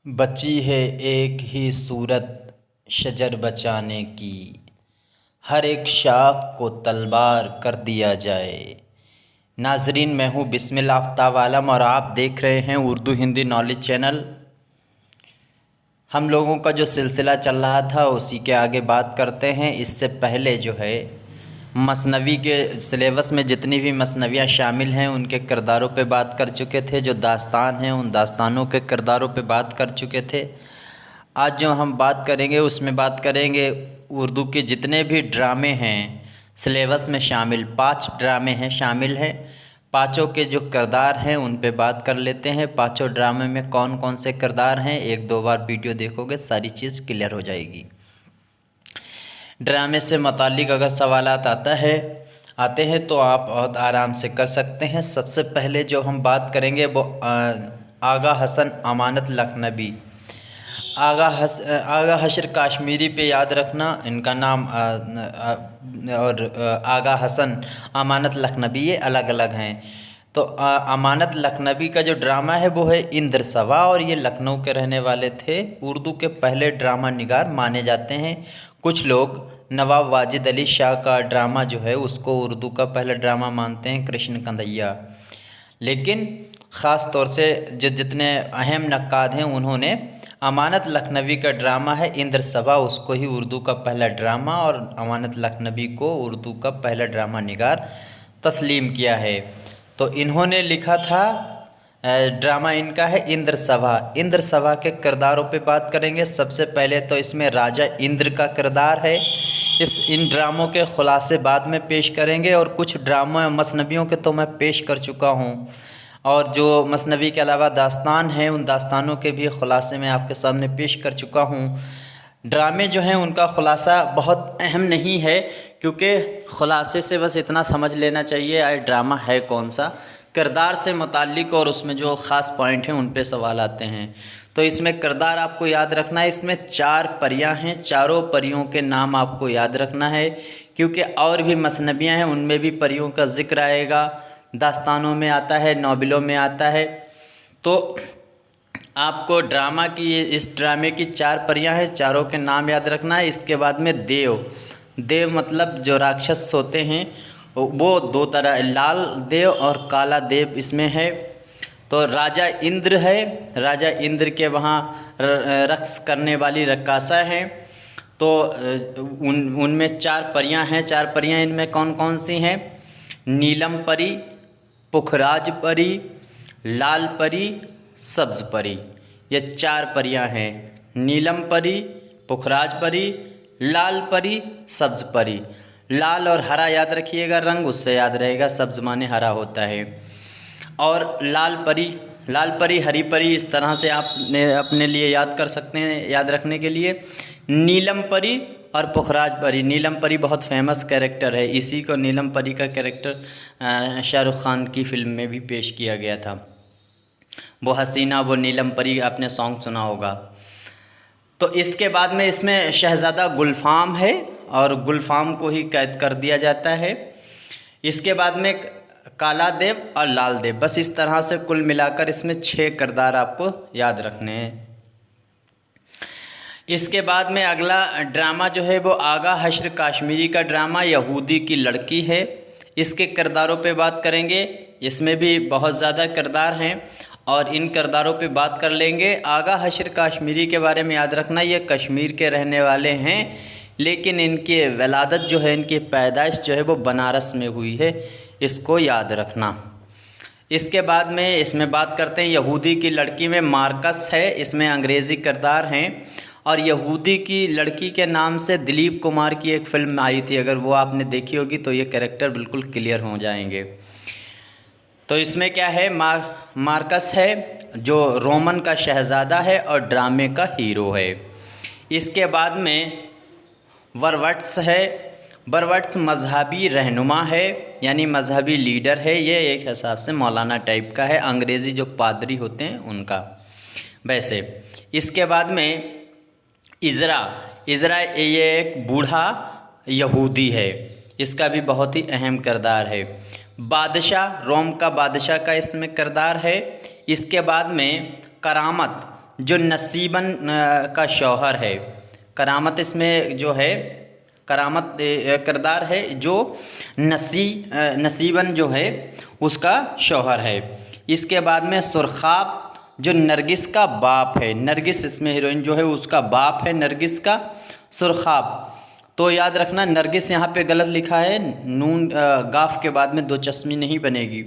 बची है एक ही सूरत शजर बचाने की, हर एक शाख को तलवार कर दिया जाए। नाजरीन, मैं हूँ बिस्मिल आफ्ताब आलम और आप देख रहे हैं उर्दू हिंदी नॉलेज चैनल। हम लोगों का जो सिलसिला चल रहा था उसी के आगे बात करते हैं। इससे पहले जो है मसनवी के सिलेबस में जितनी भी मसनवियाँ शामिल हैं उनके किरदारों पे बात कर चुके थे। जो दास्तान हैं उन दास्तानों के किरदारों पे बात कर चुके थे। आज जो हम बात करेंगे उसमें बात करेंगे उर्दू के जितने भी ड्रामे हैं सिलेबस में शामिल, 5 ड्रामे हैं शामिल हैं। पाँचों के जो किरदार हैं उन पे बात कर लेते हैं। पाँचों ड्रामे में कौन कौन से किरदार हैं, एक दो बार वीडियो देखोगे सारी चीज़ क्लियर हो जाएगी। ड्रामे से मुतालिक अगर सवालात आते हैं तो आप बहुत आराम से कर सकते हैं। सबसे पहले जो हम बात करेंगे वो आगा हसन अमानत लखनवी। आगा हशर काश्मीरी पे याद रखना इनका नाम, और आगा हसन अमानत लखनवी ये अलग अलग हैं। तो अमानत लखनवी का जो ड्रामा है वो है इंद्र सभा और ये लखनऊ के रहने वाले थे। उर्दू के पहले ड्रामा निगार माने जाते हैं। कुछ लोग नवाब वाजिद अली शाह का ड्रामा जो है उसको उर्दू का पहला ड्रामा मानते हैं, कृष्ण कंदैया। लेकिन ख़ास तौर से जो जितने अहम नक्काद हैं उन्होंने अमानत लखनवी का ड्रामा है इंद्र सभा, उसको ही उर्दू का पहला ड्रामा और अमानत लखनवी को उर्दू का पहला ड्रामा निगार तस्लीम किया है। तो इन्होंने लिखा था, ड्रामा इनका है इंद्र सभा। इंद्र सभा के किरदारों पे बात करेंगे। सबसे पहले तो इसमें राजा इंद्र का किरदार है। इन ड्रामों के खुलासे बाद में पेश करेंगे और कुछ ड्रामों मसनवियों के तो मैं पेश कर चुका हूँ और जो मसनवी के अलावा दास्तान हैं उन दास्तानों के भी खुलासे में आपके सामने पेश कर चुका हूँ। ड्रामे जो हैं उनका खुलासा बहुत अहम नहीं है क्योंकि खुलासे से बस इतना समझ लेना चाहिए आए ड्रामा है कौन सा। किरदार से मुताल्लिक़ और उसमें जो ख़ास पॉइंट हैं उन पे सवाल आते हैं। तो इसमें किरदार आपको याद रखना है। इसमें 4 परियां हैं, चारों परियों के नाम आपको याद रखना है क्योंकि और भी मसनवियाँ हैं उनमें भी परियों का ज़िक्र आएगा। दास्तानों में आता है, नॉवेलों में आता है। तो आपको ड्रामा की इस ड्रामे की 4 परियां हैं, चारों के नाम याद रखना है। इसके बाद में देव मतलब जो राक्षस होते हैं वो 2 तरह, लाल देव और काला देव इसमें है। तो राजा इंद्र है, राजा इंद्र के वहाँ रक्स करने वाली रक्कासा है। तो उनमें 4 परियां हैं। 4 परियां इनमें कौन कौन सी हैं? नीलम परी, पुखराज परी, लाल परी, सब्ज़ परी। ये 4 परियां हैं। नीलम परी, पुखराज परी, लाल परी, सब्ज़ परी। लाल और हरा याद रखिएगा रंग, उससे याद रहेगा। सब्ज़ माने हरा होता है। और लाल परी हरी परी, इस तरह से आप अपने लिए याद कर सकते हैं याद रखने के लिए। नीलम परी और पुखराज परी। नीलम परी बहुत फेमस कैरेक्टर है, इसी को नीलम परी का कैरेक्टर शाहरुख खान की फ़िल्म में भी पेश किया गया था। वो हसीना वो नीलम परी, आपने सॉन्ग सुना होगा। तो इसके बाद में इसमें शहज़ादा गुलफ़ाम है और गुलफ़ाम को ही कैद कर दिया जाता है। इसके बाद में काला देव और लाल देव। बस इस तरह से कुल मिलाकर इसमें 6 किरदार आपको याद रखने हैं। इसके बाद में अगला ड्रामा जो है वो आगा हशर काश्मीरी का ड्रामा यहूदी की लड़की है। इसके किरदारों पे बात करेंगे। इसमें भी बहुत ज़्यादा किरदार हैं और इन किरदारों पे बात कर लेंगे। आगा हशर काश्मीरी के बारे में याद रखना, ये कश्मीर के रहने वाले हैं लेकिन इनकी वलादत जो है, इनकी पैदाइश जो है वो बनारस में हुई है, इसको याद रखना। इसके बाद में इसमें बात करते हैं यहूदी की लड़की में मार्कस है। इसमें अंग्रेज़ी किरदार हैं और यहूदी की लड़की के नाम से दिलीप कुमार की एक फ़िल्म आई थी, अगर वो आपने देखी होगी तो ये कैरेक्टर बिल्कुल क्लियर हो जाएंगे। तो इसमें क्या है, मार्कस है जो रोमन का शहज़ादा है और ड्रामे का हीरो है। इसके बाद में वरवट्स है। वरवट्स मजहबी रहनुमा है, यानी मजहबी लीडर है। ये एक हिसाब से मौलाना टाइप का है, अंग्रेज़ी जो पादरी होते हैं उनका वैसे। इसके बाद में इज़रा ये एक बूढ़ा यहूदी है, इसका भी बहुत ही अहम किरदार है। बादशाह, रोम का बादशाह का इसमें किरदार है। इसके बाद में करामत जो नसीबन का शौहर है। करामत इसमें जो है, करामत किरदार है जो नसीबन जो है उसका शौहर है। इसके बाद में सुरखाब जो नरगिस का बाप है, नरगिस इसमें हीरोइन जो है उसका बाप है नरगिस का, सुरखाब। तो याद रखना नरगिस यहाँ पे गलत लिखा है, नून गाफ के बाद में दो चश्मी नहीं बनेगी।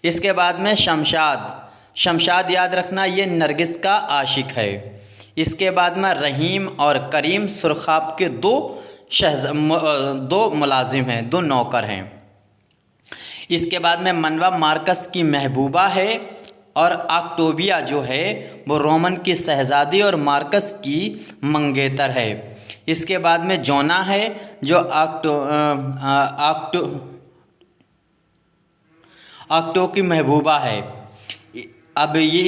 इसके बाद में शमशाद, शमशाद याद रखना ये नरगिस का आशिक है। इसके बाद में रहीम और करीम सुरखाब के दो मुलाजिम हैं, दो नौकर हैं। इसके बाद में मनवा मार्कस की महबूबा है और ऑक्टोबिया जो है वो रोमन की शहज़ादी और मार्कस की मंगेतर है। इसके बाद में जोना है जो ऑक्टो की महबूबा है। अब ये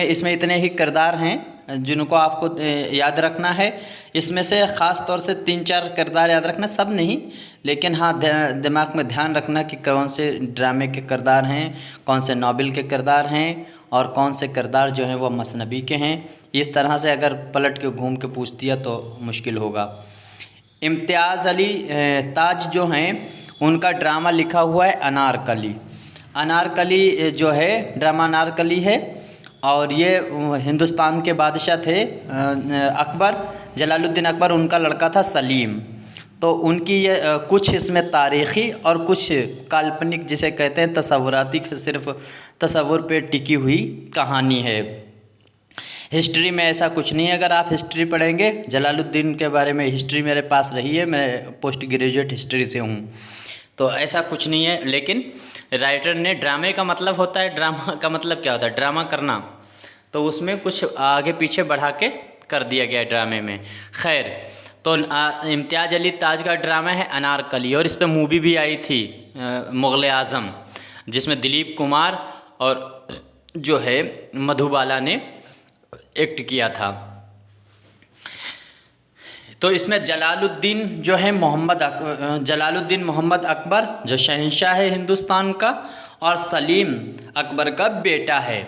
इसमें इतने ही किरदार हैं जिनको आपको याद रखना है। इसमें से ख़ास तौर से 3-4 किरदार याद रखना, सब नहीं, लेकिन हाँ दिमाग में ध्यान रखना कि कौन से ड्रामे के किरदार हैं, कौन से नॉवेल के किरदार हैं और कौन से किरदार जो हैं वो मसनबी के हैं। इस तरह से अगर पलट के घूम के पूछ दिया तो मुश्किल होगा। इम्तियाज़ अली ताज जो हैं उनका ड्रामा लिखा हुआ है अनारकली। अनारकली जो है ड्रामा अनारकली है और ये हिंदुस्तान के बादशाह थे अकबर, जलालुद्दीन अकबर, उनका लड़का था सलीम। तो उनकी ये कुछ इसमें तारीख़ी और कुछ काल्पनिक जिसे कहते हैं तसव्वुराती, सिर्फ तसव्वुर पे टिकी हुई कहानी है। हिस्ट्री में ऐसा कुछ नहीं है। अगर आप हिस्ट्री पढ़ेंगे, जलालुद्दीन के बारे में हिस्ट्री मेरे पास रही है, मैं पोस्ट ग्रेजुएट हिस्ट्री से हूँ, तो ऐसा कुछ नहीं है। लेकिन राइटर ने, ड्रामे का मतलब होता है, ड्रामा का मतलब क्या होता है, ड्रामा करना, तो उसमें कुछ आगे पीछे बढ़ा के कर दिया गया ड्रामे में। खैर, तो इम्तियाज़ अली ताज का ड्रामा है अनारकली और इस पर मूवी भी आई थी मुग़ल आज़म, जिसमें दिलीप कुमार और जो है मधुबाला ने एक्ट किया था। तो इसमें जलालुद्दीन जो है जलालुद्दीन मोहम्मद अकबर जो शहंशाह है हिंदुस्तान का और सलीम अकबर का बेटा है।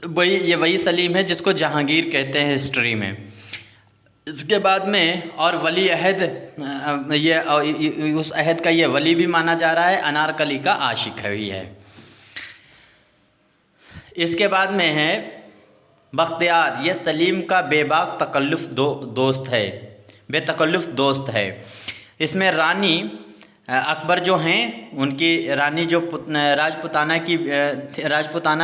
वही सलीम है जिसको जहांगीर कहते हैं हिस्ट्री में। इसके बाद में और वली अहद, ये उस अहद का ये वली भी माना जा रहा है, अनारकली का आशिक है। इसके बाद में है बख्तियार, ये सलीम का बेबाक तकल्लुफ़ दोस्त है, बेतकल्लुफ़ दोस्त है। इसमें रानी अकबर जो हैं, उनकी रानी जो राजपुताना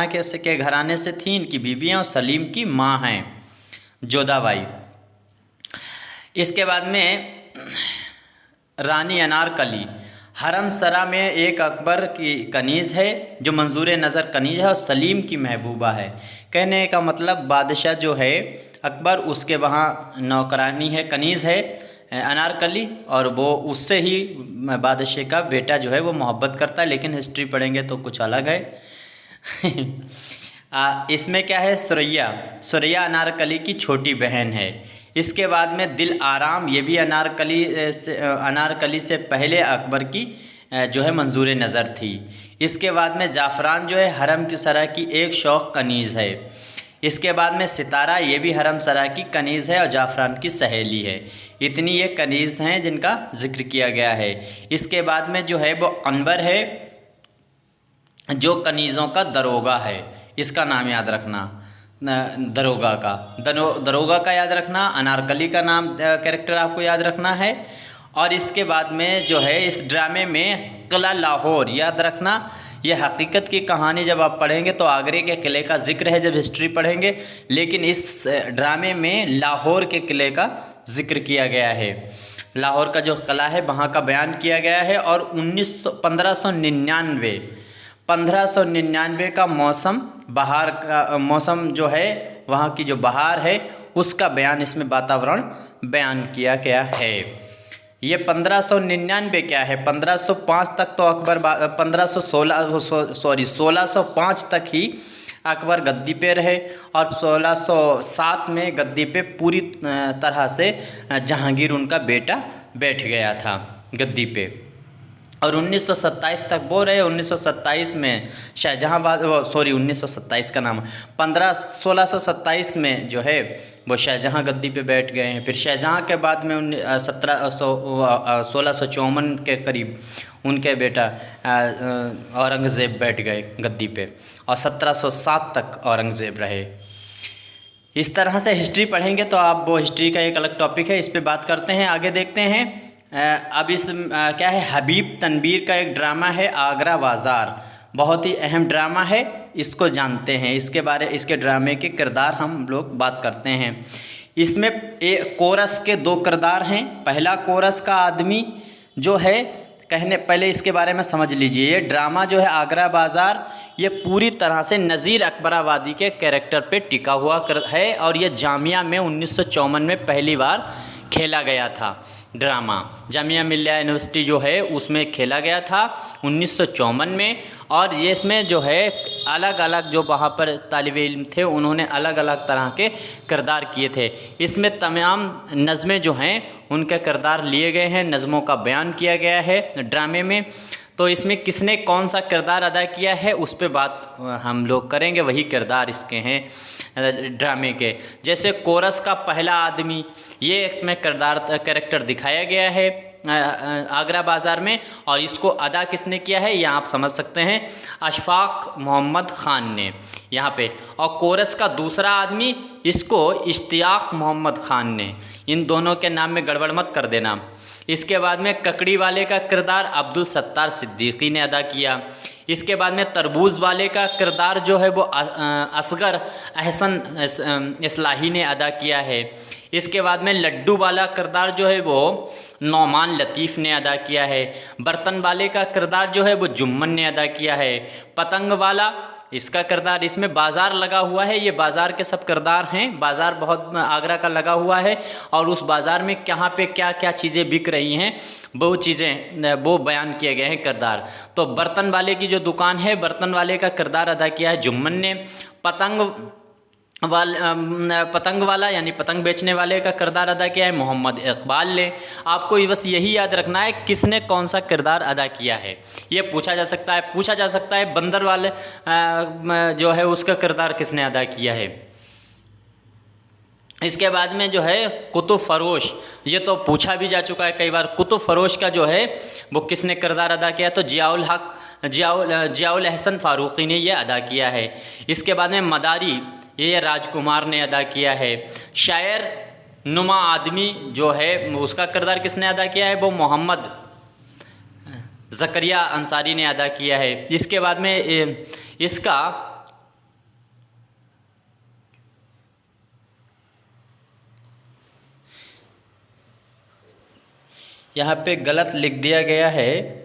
के घराने से थी, इनकी बीबियाँ, और सलीम की माँ हैं जोधाबाई। इसके बाद में रानी अनारकली हरम सरा में एक अकबर की कनीज़ है जो मंजूर नज़र कनीज़ है और सलीम की महबूबा है। कहने का मतलब बादशाह जो है अकबर, उसके वहाँ नौकरानी है, कनीज़ है अनारकली, और वो उससे ही बादशाह का बेटा जो है वो मोहब्बत करता है। लेकिन हिस्ट्री पढ़ेंगे तो कुछ अलग है। इसमें क्या है, सुरैया अनारकली की छोटी बहन है। इसके बाद में दिल आराम, ये भी अनारकली से पहले अकबर की जो है मंजूर नज़र थी। इसके बाद में जाफ़रान जो है हरम की सरा की एक शौक़ कनीज़ है। इसके बाद में सितारा, ये भी हरम सरा की कनीज़ है और जाफ़रान की सहेली है। इतनी ये कनीज़ हैं जिनका जिक्र किया गया है। इसके बाद में जो है वो अनवर है जो कनीज़ों का दरोगा है, इसका नाम याद रखना, दरोगा का याद रखना, अनारकली का नाम कैरेक्टर आपको याद रखना है। और इसके बाद में जो है इस ड्रामे में किला लाहौर याद रखना, ये हकीकत की कहानी जब आप पढ़ेंगे तो आगरे के किले का जिक्र है जब हिस्ट्री पढ़ेंगे, लेकिन इस ड्रामे में लाहौर के किले का जिक्र किया गया है। लाहौर का जो किला है वहाँ का बयान किया गया है। और 1599 का मौसम, बहार का मौसम जो है, वहाँ की जो बहार है उसका बयान, इसमें वातावरण बयान किया गया है। ये 1599 क्या है, 1505 तक तो अकबर 1605 तक ही अकबर गद्दी पे रहे और 1607 में गद्दी पे पूरी तरह से जहांगीर उनका बेटा बैठ गया था गद्दी पे। और 1927 तक वो रहे। 1927 में शाहजहाँबाद, 1927 का नाम 1627 में जो है वो शाहजहाँ गद्दी पे बैठ गए हैं। फिर शाहजहाँ के बाद में 1654 के करीब उनके बेटा औरंगज़ेब बैठ गए गद्दी पे, और 1707 तक औरंगज़ेब रहे। इस तरह से हिस्ट्री पढ़ेंगे तो आप, वो हिस्ट्री का एक अलग टॉपिक है, इस पे बात करते हैं, आगे देखते हैं। अब इस क्या है, हबीब तनवीर का एक ड्रामा है आगरा बाज़ार, बहुत ही अहम ड्रामा है, इसको जानते हैं, इसके ड्रामे के किरदार हम लोग बात करते हैं। इसमें कोरस के 2 किरदार हैं। पहला कोरस का आदमी जो है, पहले इसके बारे में समझ लीजिए। ये ड्रामा जो है आगरा बाज़ार, ये पूरी तरह से नज़ीर अकबराबादी के कैरेक्टर पे टिका हुआ है, और ये जामिया में 1954 में पहली बार खेला गया था ड्रामा। जामिया मिल्लिया यूनिवर्सिटी जो है उसमें खेला गया था 1954 में। और ये इसमें जो है अलग अलग जो वहाँ पर तालिबे इल्म थे, उन्होंने अलग अलग तरह के किरदार किए थे। इसमें तमाम नज़में जो हैं उनके किरदार लिए गए हैं, नज़मों का बयान किया गया है ड्रामे में। तो इसमें किसने कौन सा किरदार अदा किया है उस पे बात हम लोग करेंगे, वही किरदार इसके हैं ड्रामे के। जैसे कोरस का पहला आदमी, ये इसमें कैरेक्टर दिखाया गया है आगरा बाज़ार में, और इसको अदा किसने किया है, यह आप समझ सकते हैं, अशफाक मोहम्मद ख़ान ने यहाँ पे। और कोरस का दूसरा आदमी, इसको इश्तियाक मोहम्मद ख़ान ने। इन दोनों के नाम में गड़बड़ मत कर देना। इसके बाद में ककड़ी वाले का किरदार अब्दुल सत्तार सिद्दीकी ने अदा किया। इसके बाद में तरबूज वाले का किरदार जो है वो असगर अहसन इस्लाही ने अदा किया है। इसके बाद में लड्डू वाला किरदार जो है वो नौमान लतीफ़ ने अदा किया है। बर्तन वाले का किरदार जो है वो जुम्मन ने अदा किया है। पतंग वाला, इसका किरदार, इसमें बाज़ार लगा हुआ है, ये बाज़ार के सब किरदार हैं। बाज़ार बहुत आगरा का लगा हुआ है, और उस बाज़ार में कहाँ पे क्या क्या चीज़ें बिक रही हैं वो चीज़ें वो बयान किए गए हैं किरदार। तो बर्तन वाले की जो दुकान है, बर्तन वाले का किरदार अदा किया है जुम्मन ने। पतंग वाला यानी पतंग बेचने वाले का किरदार अदा किया है मोहम्मद इकबाल ने। आपको बस यही याद रखना है किसने कौन सा किरदार अदा किया है, ये पूछा जा सकता है। बंदर वाले जो है उसका किरदार किसने अदा किया है। इसके बाद में जो है कुतुब फरोश, ये तो पूछा भी जा चुका है कई बार। कुतुब फरोश का जो है वो किसने किरदार अदा किया, तो जियाउल अहसन फ़ारूक़ी ने ये अदा किया है। इसके बाद में मदारी, ये राजकुमार ने अदा किया है। शायर नुमा आदमी जो है उसका किरदार किसने अदा किया है, वो मोहम्मद ज़करिया अंसारी ने अदा किया है। इसके बाद में इसका यहाँ पे गलत लिख दिया गया है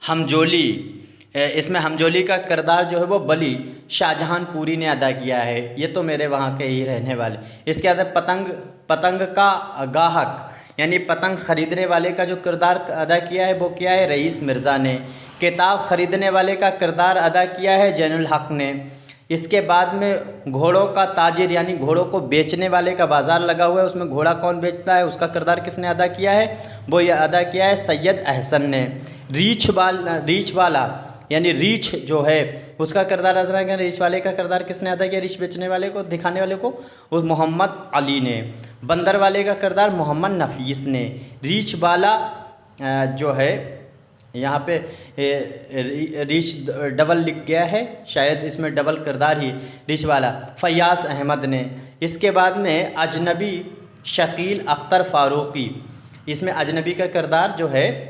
हमजोली। इसमें हमजोली का किरदार जो है वो बली शाहजहानपुरी ने अदा किया है। ये तो मेरे वहाँ के ही रहने वाले। इसके बाद पतंग का गाहक यानी पतंग ख़रीदने वाले का जो किरदार अदा किया है वो किया है रईस मिर्ज़ा ने। किताब ख़रीदने वाले का किरदार अदा किया है जैनुल हक ने। इसके बाद में घोड़ों का ताजिर यानी घोड़ों को बेचने वाले का बाज़ार लगा हुआ है, उसमें घोड़ा कौन बेचता है उसका किरदार किसने अदा किया है, वो ये अदा किया है सैयद अहसन ने। रीछ वाला यानी रीछ जो है उसका किरदार अदा किया, रीछ वाले का किरदार किसने अदा किया, रीछ बेचने वाले को दिखाने वाले को, वो मोहम्मद अली ने। बंदर वाले का किरदार मोहम्मद नफीस ने। रीछ वाला जो है यहाँ पे रीछ डबल लिख गया है, शायद इसमें डबल किरदार ही रीछ वाला फयाज़ अहमद ने। इसके बाद में अजनबी शकील अख्तर फ़ारूक़ी, इसमें अजनबी का किरदार जो है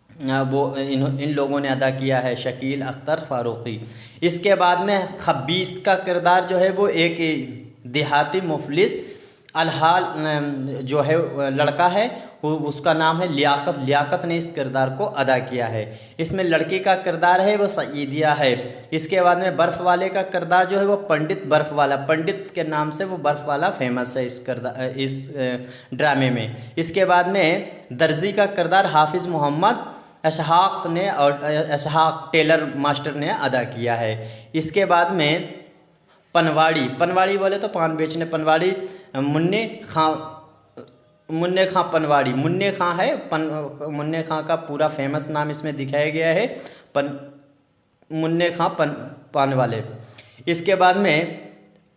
वो इन लोगों ने अदा किया है, शकील अख्तर फ़ारूक़ी। इसके बाद में खबीस का किरदार जो है वो एक देहाती मुफलिस अलहाल जो है लड़का है, उसका नाम है लियाकत ने इस किरदार को अदा किया है। इसमें लड़की का किरदार है वो सईदिया है। इसके बाद में बर्फ़ वाले का किरदार जो है वो पंडित बर्फ़ वाला, पंडित के नाम से वो बर्फ़ वाला फेमस है इस ड्रामे में। इसके बाद में दर्जी का किरदार हाफिज़ मोहम्मद इसहाक़ ने और इसहाक़ टेलर मास्टर ने अदा किया है। इसके बाद में पनवाड़ी बोले तो पान बेचने, पनवाड़ी मुन्ने खां मुन्ने खां पनवाड़ी, मुन्ने खां है मुन्ने खां का पूरा फेमस नाम इसमें दिखाया गया है, मुन्ने खां पानवाले। इसके बाद में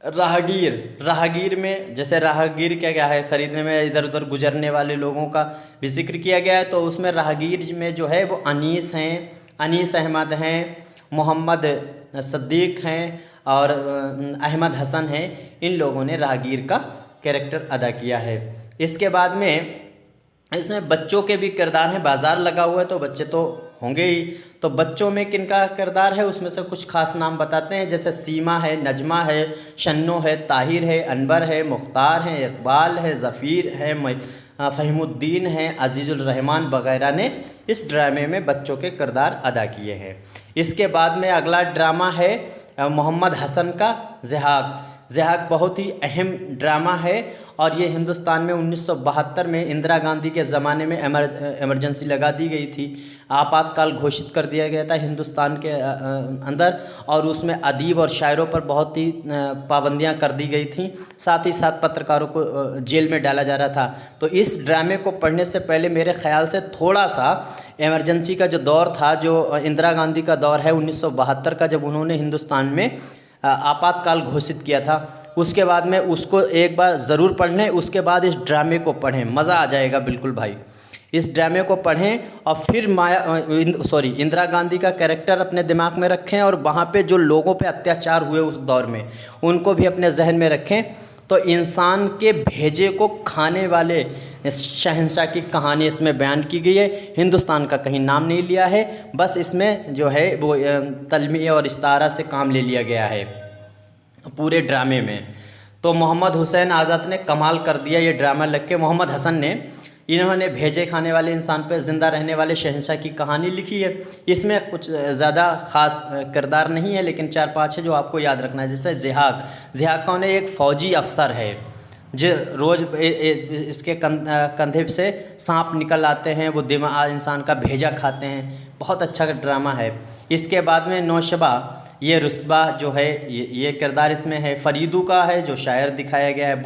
राहगीर में, जैसे राहगीर क्या क्या है, ख़रीदने में इधर उधर गुजरने वाले लोगों का भी जिक्र किया गया है। तो उसमें राहगीर में जो है वो अनीस हैं, अनीस अहमद हैं, मोहम्मद सद्दीक हैं और अहमद हसन हैं। इन लोगों ने राहगीर का कैरेक्टर अदा किया है। इसके बाद में इसमें बच्चों के भी किरदार हैं। बाज़ार लगा हुआ है तो बच्चे तो होंगे ही, तो बच्चों में किन का किरदार है उसमें से कुछ खास नाम बताते हैं। जैसे सीमा है, नजमा है, शन्नो है, ताहिर है, अनवर है, मुख्तार है, इकबाल है, ज़फ़ीर है, फ़हीमुद्दीन है, अजीज़ुल रहमान वगैरह ने इस ड्रामे में बच्चों के किरदार अदा किए हैं। इसके बाद में अगला ड्रामा है मोहम्मद हसन का ज़िहाक। ज़िहाक बहुत ही अहम ड्रामा है और ये हिंदुस्तान में 1972 में इंदिरा गांधी के ज़माने में इमरजेंसी लगा दी गई थी, आपातकाल घोषित कर दिया गया था हिंदुस्तान के अंदर, और उसमें अदीब और शायरों पर बहुत ही पाबंदियां कर दी गई थी। साथ ही साथ पत्रकारों को जेल में डाला जा रहा था। तो इस ड्रामे को पढ़ने से पहले मेरे ख़्याल से थोड़ा सा इमरजेंसी का जो दौर था, जो इंदिरा गांधी का दौर है 1972 का, जब उन्होंने हिंदुस्तान में आपातकाल घोषित किया था, उसके बाद में उसको एक बार ज़रूर पढ़ लें। उसके बाद इस ड्रामे को पढ़ें, मज़ा आ जाएगा बिल्कुल भाई। इस ड्रामे को पढ़ें और फिर इंदिरा गांधी का कैरेक्टर अपने दिमाग में रखें और वहाँ पे जो लोगों पे अत्याचार हुए उस दौर में उनको भी अपने जहन में रखें। तो इंसान के भेजे को खाने वाले इस शहंशाह की कहानी इसमें बयान की गई है। हिंदुस्तान का कहीं नाम नहीं लिया है, बस इसमें जो है वो तलमिया और इस्तारा से काम ले लिया गया है पूरे ड्रामे में। तो मोहम्मद हुसैन आज़ाद ने कमाल कर दिया ये ड्रामा लिख के। मोहम्मद हसन ने, इन्होंने भेजे खाने वाले इंसान पर ज़िंदा रहने वाले शहंशाह की कहानी लिखी है। इसमें कुछ ज़्यादा ख़ास किरदार नहीं है, लेकिन 4-5 है जो आपको याद रखना है। जैसे ज़िहाक कौन है? एक फ़ौजी अफसर है जो रोज़ इसके कंधे से सांप निकल आते हैं, वो दिमाग इंसान का भेजा खाते हैं। बहुत अच्छा जड्रामा है। इसके बाद में नौशबा, ये रुस्बा जो है ये किरदार इसमें है। फरीदू का है जो शायर दिखाया गया है।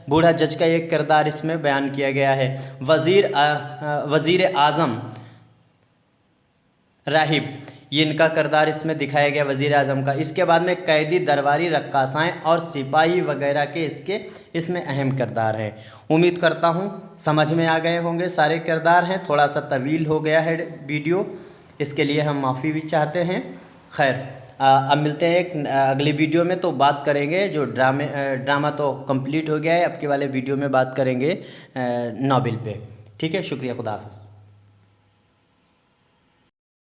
बूढ़ा जज का एक किरदार इसमें बयान किया गया है। वज़ीर आज़म राहिब, ये इनका किरदार इसमें दिखाया गया वज़ीर आज़म का। इसके बाद में कैदी, दरबारी, रक्कासाएँ और सिपाही वगैरह के इसमें अहम किरदार हैं। उम्मीद करता हूँ समझ में आ गए होंगे सारे किरदार हैं। थोड़ा सा तवील हो गया है वीडियो, इसके लिए हम माफ़ी भी चाहते हैं। खैर, अब मिलते हैं एक अगली वीडियो में, तो बात करेंगे जो ड्रामा तो कंप्लीट हो गया है। अब के वाले वीडियो में बात करेंगे नॉवेल पे। ठीक है, शुक्रिया, खुदा हाफ़िज़।